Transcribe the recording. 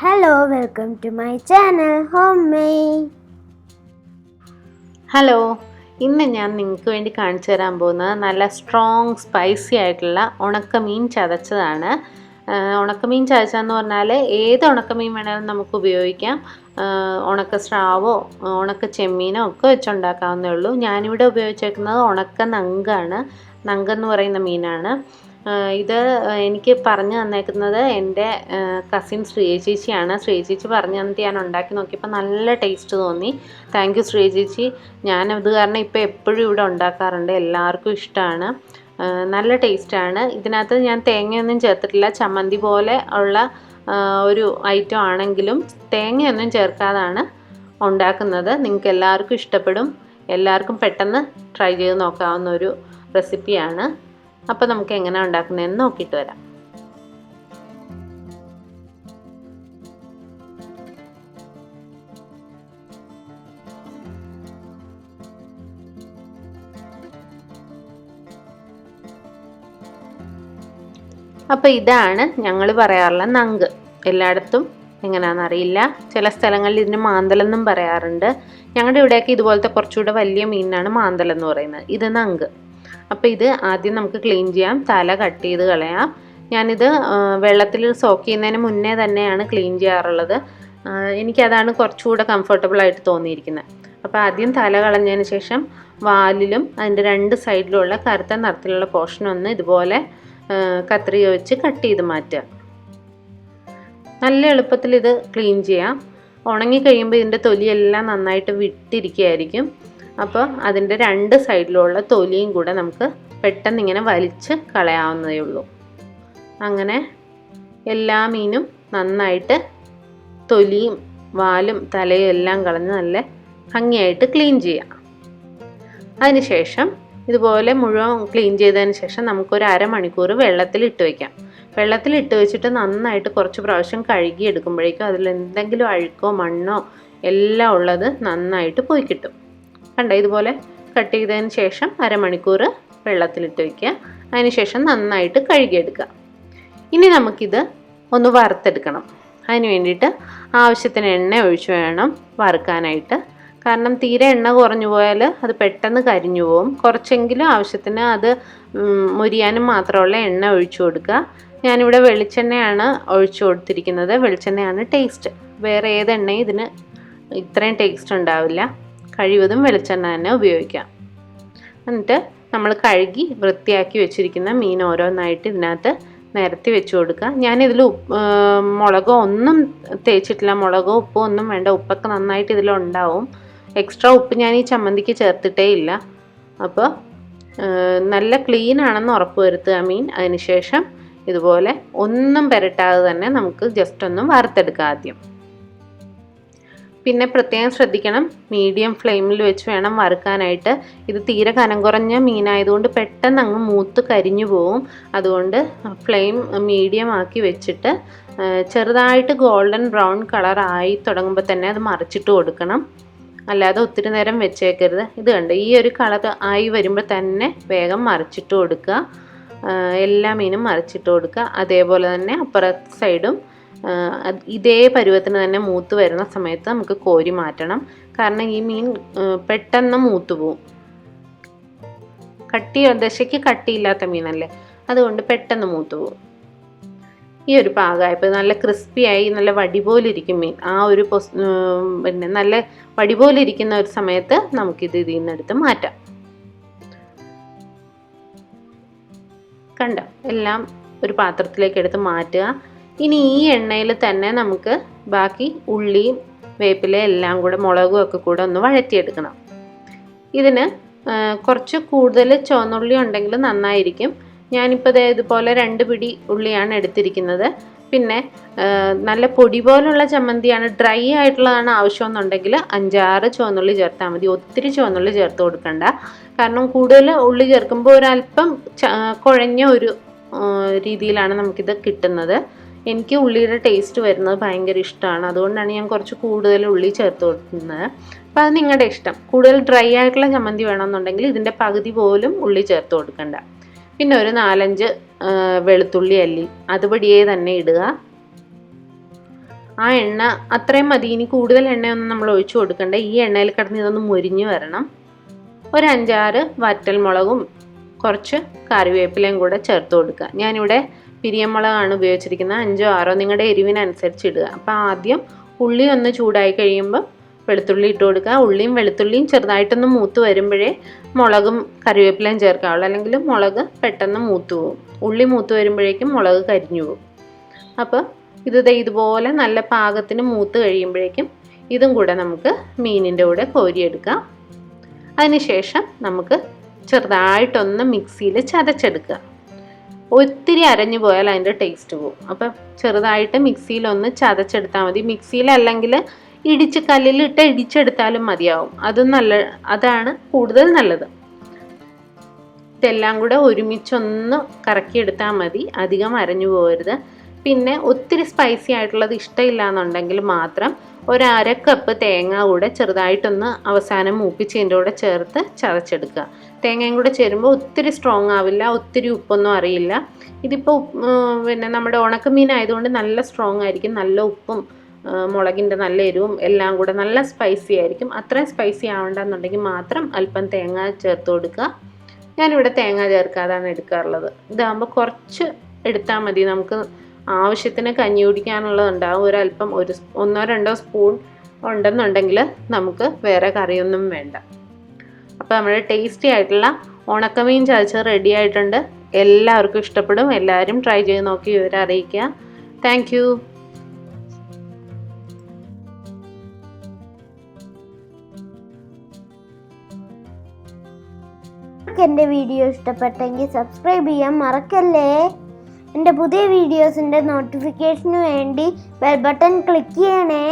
Hello, welcome to my channel Homemade. Hello, ഇന്ന് ഞാൻ നിങ്ങൾക്ക് വേണ്ടി കാണിച്ചു തരാൻ പോകുന്നത് നല്ല സ്ട്രോങ് സ്പൈസി ആയിട്ടുള്ള ഉണക്കമീൻ ചതച്ചതാണ്. ഉണക്കമീൻ ചതച്ചതെന്ന് പറഞ്ഞാൽ ഏത് ഉണക്കമീൻ വേണമെങ്കിലും നമുക്ക് ഉപയോഗിക്കാം. ഉണക്ക സ്രാവോ ഉണക്ക ചെമ്മീനോ ഒക്കെ വെച്ചുണ്ടാക്കാവുന്നേ ഉള്ളൂ. ഞാനിവിടെ ഉപയോഗിച്ചേക്കുന്നത് ഉണക്ക നങ്കാണ്. നങ്കെന്ന് പറയുന്ന മീനാണ്. ഇത് എനിക്ക് പറഞ്ഞു തന്നേക്കുന്നത് എൻ്റെ കസിൻ ശ്രീചേച്ചിയാണ്. ശ്രീചേച്ചി പറഞ്ഞു തന്നിട്ട് ഞാൻ ഉണ്ടാക്കി നോക്കിയപ്പോൾ നല്ല ടേസ്റ്റ് തോന്നി. താങ്ക് യു ശ്രീചേച്ചി. ഞാനത് കാരണം ഇപ്പോൾ എപ്പോഴും ഇവിടെ ഉണ്ടാക്കാറുണ്ട്. എല്ലാവർക്കും ഇഷ്ടമാണ്. നല്ല ടേസ്റ്റാണ്. ഇതിനകത്ത് ഞാൻ തേങ്ങയൊന്നും ചേർത്തിട്ടില്ല. ചമ്മന്തി പോലെ ഉള്ള ഒരു ഐറ്റം ആണെങ്കിലും തേങ്ങയൊന്നും ചേർക്കാതാണ് ഉണ്ടാക്കുന്നത്. നിങ്ങൾക്ക് എല്ലാവർക്കും ഇഷ്ടപ്പെടും. എല്ലാവർക്കും പെട്ടെന്ന് ട്രൈ ചെയ്ത് നോക്കാവുന്ന ഒരു റെസിപ്പിയാണ്. അപ്പോൾ നമുക്ക് എങ്ങനെയാണ് ഉണ്ടാക്കുന്നതെന്ന് നോക്കിയിട്ട് വരാം. അപ്പോൾ ഇതാണ് ഞങ്ങൾ പറയാറുള്ള നങ്ക്. എല്ലായിടത്തും എങ്ങനെയാണെന്നറിയില്ല. ചില സ്ഥലങ്ങളിൽ ഇതിന് മാന്തലെന്നും പറയാറുണ്ട്. ഞങ്ങളുടെ ഇവിടെയൊക്കെ ഇതുപോലത്തെ കുറച്ചുകൂടെ വലിയ മീനാണ് മാന്തലെന്ന് പറയുന്നത്. ഇത് നങ്ക്. അപ്പോൾ ഇത് ആദ്യം നമുക്ക് ക്ലീൻ ചെയ്യാം. തല കട്ട് ചെയ്ത് കളയാം. ഞാനിത് വെള്ളത്തിൽ സോക്ക് ചെയ്യുന്നതിന് മുന്നേ തന്നെയാണ് ക്ലീൻ ചെയ്യാറുള്ളത്. എനിക്കതാണ് കുറച്ചുകൂടെ കംഫർട്ടബിളായിട്ട് തോന്നിയിരിക്കുന്നത്. അപ്പോൾ ആദ്യം തല കളഞ്ഞതിന് ശേഷം വാലിലും അതിൻ്റെ രണ്ട് സൈഡിലുള്ള കറുത്ത നിറത്തിലുള്ള പോർഷനൊന്ന് ഇതുപോലെ കത്രിക വെച്ച് കട്ട് ചെയ്ത് മാറ്റുക. നല്ല എളുപ്പത്തിൽ ഇത് ക്ലീൻ ചെയ്യാം. ഉണങ്ങിക്കഴിയുമ്പോൾ ഇതിൻ്റെ തൊലിയെല്ലാം നന്നായിട്ട് വിട്ടിരിക്കുകയായിരിക്കും. അപ്പോൾ അതിൻ്റെ രണ്ട് സൈഡിലുള്ള തൊലിയും കൂടെ നമുക്ക് പെട്ടെന്ന് ഇങ്ങനെ വലിച്ച് കളയാവുന്നതേ ഉള്ളൂ. അങ്ങനെ എല്ലാ മീനും നന്നായിട്ട് തൊലിയും വാലും തലയും എല്ലാം കളഞ്ഞ് നല്ല ഭംഗിയായിട്ട് ക്ലീൻ ചെയ്യാം. അതിനുശേഷം ഇതുപോലെ മുഴുവൻ ക്ലീൻ ചെയ്തതിന് ശേഷം നമുക്കൊരു അരമണിക്കൂർ വെള്ളത്തിലിട്ട് വയ്ക്കാം. വെള്ളത്തിലിട്ട് വെച്ചിട്ട് നന്നായിട്ട് കുറച്ച് പ്രാവശ്യം കഴുകി എടുക്കുമ്പോഴേക്കും അതിലെന്തെങ്കിലും അഴുക്കോ മണ്ണോ എല്ലാം ഉള്ളത് നന്നായിട്ട് പോയി കിട്ടും. കണ്ടോ, ഇതുപോലെ കട്ട് ചെയ്തതിന് ശേഷം അരമണിക്കൂർ വെള്ളത്തിലിട്ട് വയ്ക്കുക. അതിനുശേഷം നന്നായിട്ട് കഴുകിയെടുക്കുക. ഇനി നമുക്കിത് ഒന്ന് വറുത്തെടുക്കണം. അതിന് വേണ്ടിയിട്ട് ആവശ്യത്തിന് എണ്ണ ഒഴിച്ച് വേണം വറുക്കാനായിട്ട്. കാരണം തീരെ എണ്ണ കുറഞ്ഞു പോയാൽ അത് പെട്ടെന്ന് കരിഞ്ഞു പോകും. കുറച്ചെങ്കിലും ആവശ്യത്തിന് അത് മൊരിയാനും മാത്രമുള്ള എണ്ണ ഒഴിച്ചു കൊടുക്കുക. ഞാനിവിടെ വെളിച്ചെണ്ണയാണ് ഒഴിച്ചു കൊടുത്തിരിക്കുന്നത്. വെളിച്ചെണ്ണയാണ് ടേസ്റ്റ്. വേറെ ഏത് എണ്ണയും ഇതിന് ഇത്രയും ടേസ്റ്റ് ഉണ്ടാവില്ല. കഴിവതും വെളിച്ചെണ്ണ തന്നെ ഉപയോഗിക്കാം. എന്നിട്ട് നമ്മൾ കഴുകി വൃത്തിയാക്കി വെച്ചിരിക്കുന്ന മീൻ ഓരോന്നായിട്ട് ഇതിനകത്ത് നിരത്തി വെച്ച് കൊടുക്കുക. ഞാനിതിൽ മുളകോ ഒന്നും തേച്ചിട്ടില്ല. മുളകോ ഉപ്പോ ഒന്നും വേണ്ട. ഉപ്പൊക്കെ നന്നായിട്ട് ഇതിലുണ്ടാവും. എക്സ്ട്രാ ഉപ്പ് ഞാൻ ഈ ചമ്മന്തിക്ക് ചേർത്തിട്ടേ ഇല്ല. അപ്പോൾ നല്ല ക്ലീൻ ആണെന്ന് ഉറപ്പ് വരുത്തുക മീൻ. അതിനുശേഷം ഇതുപോലെ ഒന്നും പുരട്ടാതെ തന്നെ നമുക്ക് ജസ്റ്റ് ഒന്ന് വറുത്തെടുക്കാം ആദ്യം. പിന്നെ പ്രത്യേകം ശ്രദ്ധിക്കണം, മീഡിയം ഫ്ലെയിമിൽ വെച്ച് വേണം വറുക്കാനായിട്ട്. ഇത് തീരെ കനം കുറഞ്ഞ മീനായതുകൊണ്ട് പെട്ടെന്ന് അങ്ങ് മൂത്ത് കരിഞ്ഞു പോവും. അതുകൊണ്ട് ഫ്ലെയിം മീഡിയം ആക്കി വെച്ചിട്ട് ചെറുതായിട്ട് ഗോൾഡൻ ബ്രൗൺ കളർ ആയി തുടങ്ങുമ്പോൾ തന്നെ അത് മറിച്ചിട്ട് കൊടുക്കണം. അല്ലാതെ ഒത്തിരി നേരം വെച്ചേക്കരുത്. ഇത് കണ്ട് ഈ ഒരു കളർ ആയി വരുമ്പോൾ തന്നെ വേഗം മറിച്ചിട്ട് കൊടുക്കുക. എല്ലാ മീനും മറിച്ചിട്ട് കൊടുക്കുക. അതേപോലെ തന്നെ അപ്പുറത്തെ സൈഡും ഇതേ പരുവത്തിന് തന്നെ മൂത്ത് വരുന്ന സമയത്ത് നമുക്ക് കോരി മാറ്റണം. കാരണം ഈ മീൻ പെട്ടെന്ന് മൂത്ത് പോവും. ദശയ്ക്ക് കട്ടിയില്ലാത്ത മീനല്ലേ, അതുകൊണ്ട് പെട്ടെന്ന് മൂത്ത് പോവും. ഈ ഒരു പാകമായപ്പോൾ നല്ല ക്രിസ്പിയായി നല്ല വടി പോലെ ഇരിക്കും മീൻ. ആ ഒരു പിന്നെ നല്ല വടി പോലെ ഇരിക്കുന്ന ഒരു സമയത്ത് നമുക്കിത് ഇതിൽ നിന്നെടുത്ത് മാറ്റാം. കണ്ടോ, എല്ലാം ഒരു പാത്രത്തിലേക്ക് എടുത്ത് മാറ്റുക. ഇനി ഈ എണ്ണയിൽ തന്നെ നമുക്ക് ബാക്കി ഉള്ളിയും വേപ്പിലയും എല്ലാം കൂടെ മുളകും ഒക്കെ കൂടെ ഒന്ന് വഴറ്റിയെടുക്കണം. ഇതിന് കുറച്ച് കൂടുതൽ ചുവന്നുള്ളി ഉണ്ടെങ്കിൽ നന്നായിരിക്കും. ഞാനിപ്പോൾ ഇതുപോലെ 2 പിടി ഉള്ളിയാണ് എടുത്തിരിക്കുന്നത്. പിന്നെ നല്ല പൊടി പോലുള്ള ചമ്മന്തിയാണ്, ഡ്രൈ ആയിട്ടുള്ളതാണ് ആവശ്യമെന്നുണ്ടെങ്കിൽ 5-6 ചുവന്നുള്ളി ചേർത്താൽ മതി. ഒത്തിരി ചുവന്നുള്ളി ചേർത്ത് കൊടുക്കണ്ട. കാരണം കൂടുതൽ ഉള്ളി ചേർക്കുമ്പോൾ ഒരല്പം കുഴഞ്ഞ ഒരു രീതിയിലാണ് നമുക്കിത് കിട്ടുന്നത്. എനിക്ക് ഉള്ളിയുടെ ടേസ്റ്റ് വരുന്നത് ഭയങ്കര ഇഷ്ടമാണ്. അതുകൊണ്ടാണ് ഞാൻ കുറച്ച് കൂടുതൽ ഉള്ളി ചേർത്ത് കൊടുക്കുന്നത്. അപ്പോൾ അത് നിങ്ങളുടെ ഇഷ്ടം. കൂടുതൽ ഡ്രൈ ആയിട്ടുള്ള ചമ്മന്തി വേണമെന്നുണ്ടെങ്കിൽ ഇതിൻ്റെ പകുതി പോലും ഉള്ളി ചേർത്ത് കൊടുക്കണ്ട. പിന്നെ ഒരു 4-5 വെളുത്തുള്ളി അല്ലി അതുപടിയേ തന്നെ ഇടുക. ആ എണ്ണ അത്രയും മതി. ഇനി കൂടുതൽ എണ്ണയൊന്നും നമ്മൾ ഒഴിച്ചു കൊടുക്കണ്ട. ഈ എണ്ണയിൽ കിടന്ന് ഇതൊന്ന് മുരിഞ്ഞ് വരണം. ഒരു 5-6 വറ്റൽമുളകും കുറച്ച് കറിവേപ്പിലയും കൂടെ ചേർത്ത് കൊടുക്കുക. ഞാനിവിടെ പിരിയമുളകാണ് ഉപയോഗിച്ചിരിക്കുന്നത്. 5-6 നിങ്ങളുടെ എരിവിനനുസരിച്ച് ഇടുക. അപ്പോൾ ആദ്യം ഉള്ളി ഒന്ന് ചൂടായി കഴിയുമ്പോൾ വെളുത്തുള്ളി ഇട്ട് കൊടുക്കുക. ഉള്ളിയും വെളുത്തുള്ളിയും ചെറുതായിട്ടൊന്ന് മൂത്ത് വരുമ്പോഴേ മുളകും കറിവേപ്പിലയും ചേർക്കാവുള്ളൂ, അല്ലെങ്കിൽ മുളക് പെട്ടെന്ന് മൂത്ത് പോകും. ഉള്ളി മൂത്ത് വരുമ്പോഴേക്കും മുളക് കരിഞ്ഞു പോകും. അപ്പോൾ ഇതുപോലെ നല്ല പാകത്തിന് മൂത്ത് കഴിയുമ്പോഴേക്കും ഇതും കൂടെ നമുക്ക് മീനിൻ്റെ കൂടെ കോരിയെടുക്കാം. അതിനുശേഷം നമുക്ക് ചെറുതായിട്ടൊന്ന് മിക്സിയിൽ ചതച്ചെടുക്കുക. ഒത്തിരി അരഞ്ഞു പോയാൽ അതിൻ്റെ ടേസ്റ്റ് പോകും. അപ്പം ചെറുതായിട്ട് മിക്സിയിലൊന്ന് ചതച്ചെടുത്താൽ മതി. മിക്സിയിലല്ലെങ്കിൽ കല്ലിലിട്ട് ഇടിച്ചെടുത്താലും മതിയാവും. അതാണ് കൂടുതൽ നല്ലത്. ഇതെല്ലാം കൂടെ ഒരുമിച്ചൊന്ന് കറക്കിയെടുത്താൽ മതി, അധികം അരഞ്ഞു പോകരുത്. പിന്നെ ഒത്തിരി സ്പൈസി ആയിട്ടുള്ളത് ഇഷ്ടമില്ല എന്നുണ്ടെങ്കിൽ മാത്രം ഒരു 1/2 കപ്പ് തേങ്ങ കൂടെ ചെറുതായിട്ടൊന്ന് അവസാനം മൂപ്പിച്ചതിൻ്റെ കൂടെ ചേർത്ത് ചതച്ചെടുക്കുക. തേങ്ങയും കൂടെ ചേരുമ്പോൾ ഒത്തിരി സ്ട്രോങ് ആവില്ല, ഒത്തിരി ഉപ്പൊന്നും അറിയില്ല. ഇതിപ്പോൾ പിന്നെ നമ്മുടെ ഉണക്കമീൻ ആയതുകൊണ്ട് നല്ല സ്ട്രോങ് ആയിരിക്കും. നല്ല ഉപ്പും മുളകിൻ്റെ നല്ല എരിവും എല്ലാം കൂടെ നല്ല സ്പൈസി ആയിരിക്കും. അത്രയും സ്പൈസി ആവണ്ടെന്നുണ്ടെങ്കിൽ മാത്രം അല്പം തേങ്ങ ചേർത്ത് കൊടുക്കുക. ഞാനിവിടെ തേങ്ങ ചേർക്കാതാണ് എടുക്കാറുള്ളത്. ഇതാകുമ്പോൾ കുറച്ച് എടുത്താൽ മതി. നമുക്ക് ആവശ്യത്തിന് കഞ്ഞി കുടിക്കാനുള്ളതുണ്ടാവും. ഒരല്പം 1-2 സ്പൂൺ ഉണ്ടെന്നുണ്ടെങ്കിൽ നമുക്ക് വേറെ കറിയൊന്നും വേണ്ട. അപ്പോൾ നമ്മുടെ ടേസ്റ്റി ആയിട്ടുള്ള ഉണക്കമീൻ ചതച്ചത് റെഡി ആയിട്ടുണ്ട്. എല്ലാവർക്കും ഇഷ്ടപ്പെടും. എല്ലാവരും ട്രൈ ചെയ്ത് നോക്കി വിവരം അറിയിക്കുക. Thank you. എൻ്റെ വീഡിയോ ഇഷ്ടപ്പെട്ടെങ്കിൽ സബ്സ്ക്രൈബ് ചെയ്യാൻ മറക്കല്ലേ. എൻ്റെ പുതിയ വീഡിയോസിൻ്റെ നോട്ടിഫിക്കേഷന് വേണ്ടി ബെൽ ബട്ടൺ ക്ലിക്ക് ചെയ്യണേ.